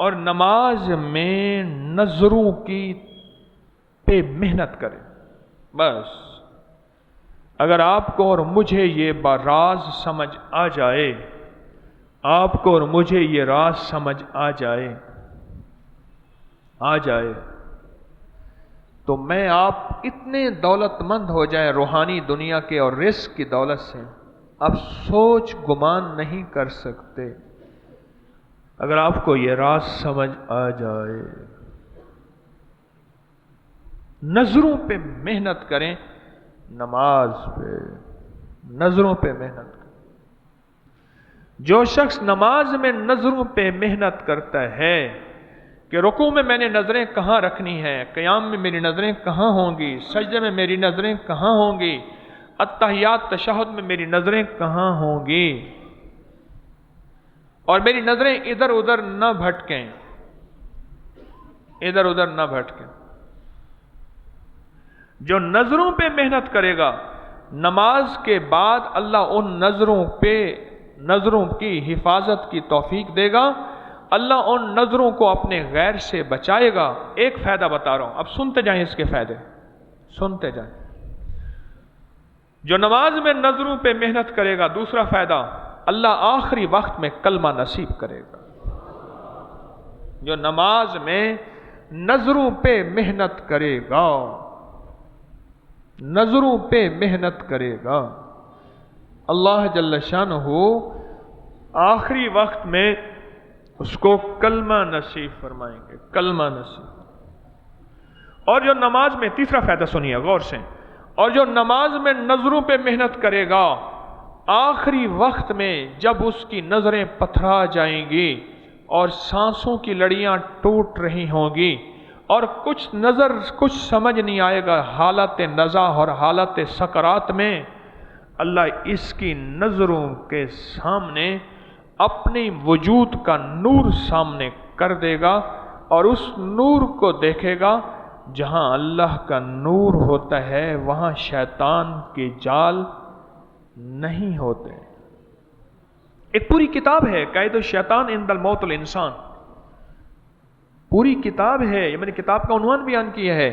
اور نماز میں نظروں کی پہ محنت کریں. بس اگر آپ کو اور مجھے یہ راز سمجھ آ جائے، آپ کو اور مجھے یہ راز سمجھ آ جائے تو میں آپ اتنے دولت مند ہو جائیں روحانی دنیا کے اور رزق کی دولت سے، آپ سوچ گمان نہیں کر سکتے. اگر آپ کو یہ راز سمجھ آ جائے، نظروں پہ محنت کریں، نماز پہ، نظروں پہ محنت کریں. جو شخص نماز میں نظروں پہ محنت کرتا ہے کہ رکوع میں میں نے نظریں کہاں رکھنی ہیں، قیام میں میری نظریں کہاں ہوں گی، سجدے میں میری نظریں کہاں ہوں گی، اتحیات تشہد میں میری نظریں کہاں ہوں گی، اور میری نظریں ادھر ادھر نہ بھٹکیں، ادھر ادھر نہ بھٹکیں. جو نظروں پہ محنت کرے گا، نماز کے بعد اللہ ان نظروں کی حفاظت کی توفیق دے گا. اللہ ان نظروں کو اپنے غیر سے بچائے گا. ایک فائدہ بتا رہا ہوں، اب سنتے جائیں اس کے فائدے، سنتے جائیں. جو نماز میں نظروں پہ محنت کرے گا، دوسرا فائدہ، اللہ آخری وقت میں کلمہ نصیب کرے گا. جو نماز میں نظروں پہ محنت کرے گا، نظروں پہ محنت کرے گا، اللہ جل شانہ آخری وقت میں اس کو کلمہ نصیب فرمائیں گے، کلمہ نصیب. اور جو نماز میں، تیسرا فائدہ سنیے غور سے، اور جو نماز میں نظروں پہ محنت کرے گا، آخری وقت میں جب اس کی نظریں پتھرا جائیں گی اور سانسوں کی لڑیاں ٹوٹ رہی ہوں گی اور کچھ سمجھ نہیں آئے گا، حالت نزع اور حالت سکرات میں اللہ اس کی نظروں کے سامنے اپنی وجود کا نور سامنے کر دے گا، اور اس نور کو دیکھے گا. جہاں اللہ کا نور ہوتا ہے وہاں شیطان کے جال نہیں ہوتے. ایک پوری کتاب ہے قید الشیطان عند الموت الانسان، پوری کتاب ہے. یہ میں نے کتاب کا عنوان بیان کیا ہے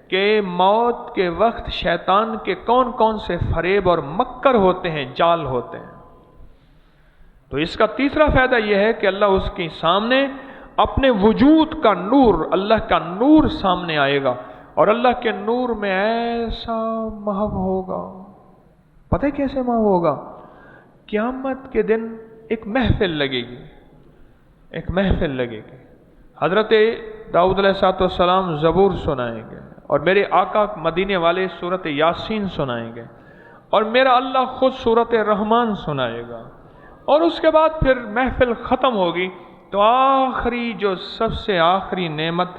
کہ موت کے وقت شیطان کے کون کون سے فریب اور مکر ہوتے ہیں، جال ہوتے ہیں. تو اس کا تیسرا فائدہ یہ ہے کہ اللہ اس کے سامنے اپنے وجود کا نور، اللہ کا نور سامنے آئے گا، اور اللہ کے نور میں ایسا محو ہوگا. پتہ ہے کیسے محو ہوگا؟ قیامت کے دن ایک محفل لگے گی، ایک محفل لگے گی. حضرت داؤد علیہ السلام زبور سنائیں گے، اور میرے آقا مدینے والے سورت یاسین سنائیں گے، اور میرا اللہ خود سورت رحمان سنائے گا. اور اس کے بعد پھر محفل ختم ہوگی تو آخری جو سب سے آخری نعمت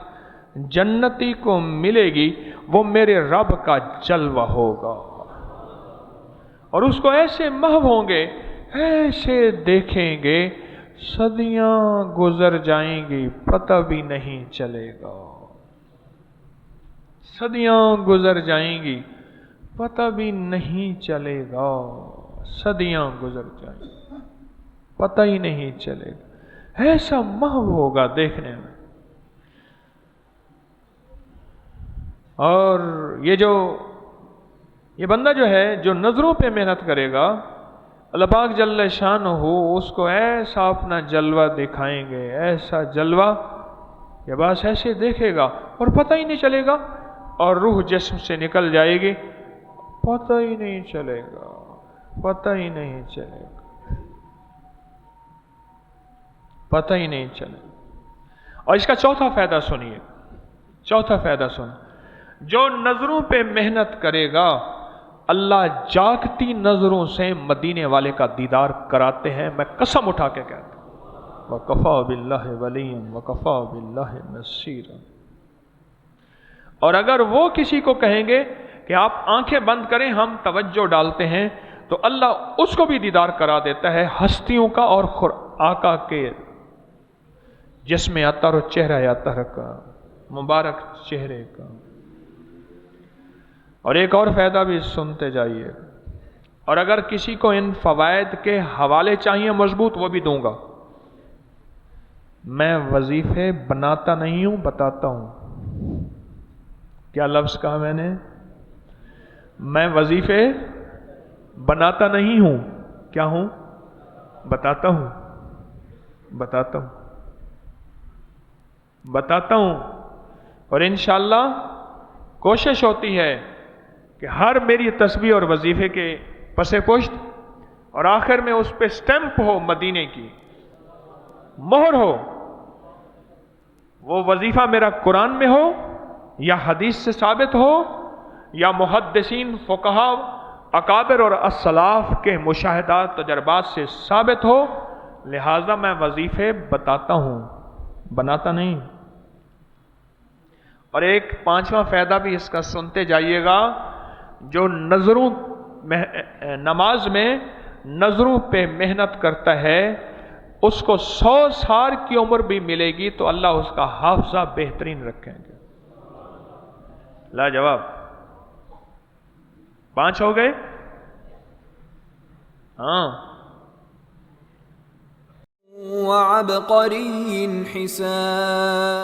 جنتی کو ملے گی وہ میرے رب کا جلوہ ہوگا. اور اس کو ایسے محو ہوں گے، ایسے دیکھیں گے، صدیاں گزر جائیں گی پتہ بھی نہیں چلے گا. صدیاں گزر جائیں گی پتہ بھی نہیں چلے گا. صدیاں گزر جائیں گی پتہ ہی نہیں چلے گا. ایسا محو ہوگا دیکھنے میں. اور یہ بندہ جو ہے جو نظروں پہ محنت کرے گا، اللہ پاک جل شانہ اس کو ایسا اپنا جلوہ دکھائیں گے، ایسا جلوہ کہ بس ایسے دیکھے گا اور پتہ ہی نہیں چلے گا، اور روح جسم سے نکل جائے گی، پتہ ہی نہیں چلے گا، پتہ ہی نہیں چلے گا، پتہ ہی نہیں چلے. اور اس کا چوتھا فائدہ سنیے، چوتھا فائدہ سنیے. جو نظروں پہ محنت کرے گا، اللہ جاگتی نظروں سے مدینے والے کا دیدار کراتے ہیں. میں قسم اٹھا کے کہتا ہوں، وَكَفَى بِاللَّهِ وَلِيًّا وَكَفَى بِاللَّهِ نَصِيرًا. اور اگر وہ کسی کو کہیں گے کہ آپ آنکھیں بند کریں، ہم توجہ ڈالتے ہیں، تو اللہ اس کو بھی دیدار کرا دیتا ہے ہستیوں کا اور آقا کے جس میں عطر و چہرہ عطر کا، مبارک چہرے کا. اور ایک اور فائدہ بھی سنتے جائیے. اور اگر کسی کو ان فوائد کے حوالے چاہیے مضبوط، وہ بھی دوں گا. میں وظیفے بناتا نہیں ہوں، بتاتا ہوں۔ کیا لفظ کہا میں نے؟ میں وظیفے بناتا نہیں ہوں، کیا ہوں؟ بتاتا ہوں، بتاتا ہوں، بتاتا ہوں۔ اور انشاءاللہ کوشش ہوتی ہے کہ ہر میری تسبیح اور وظیفے کے پس پشت اور آخر میں اس پہ سٹیمپ ہو، مدینے کی مہر ہو، وہ وظیفہ میرا قرآن میں ہو یا حدیث سے ثابت ہو یا محدثین، فقہاء، اکابر اور السلاف کے مشاہدات، تجربات سے ثابت ہو۔ لہذا میں وظیفے بتاتا ہوں، بناتا نہیں۔ اور ایک پانچواں فائدہ بھی اس کا سنتے جائیے گا، جو نظروں نماز میں نظروں پہ محنت کرتا ہے اس کو 100 سال کی عمر بھی ملے گی تو اللہ اس کا حافظہ بہترین رکھیں گے۔ لاجواب۔ 5 ہو گئے؟ ہاں۔ وعبقری حسان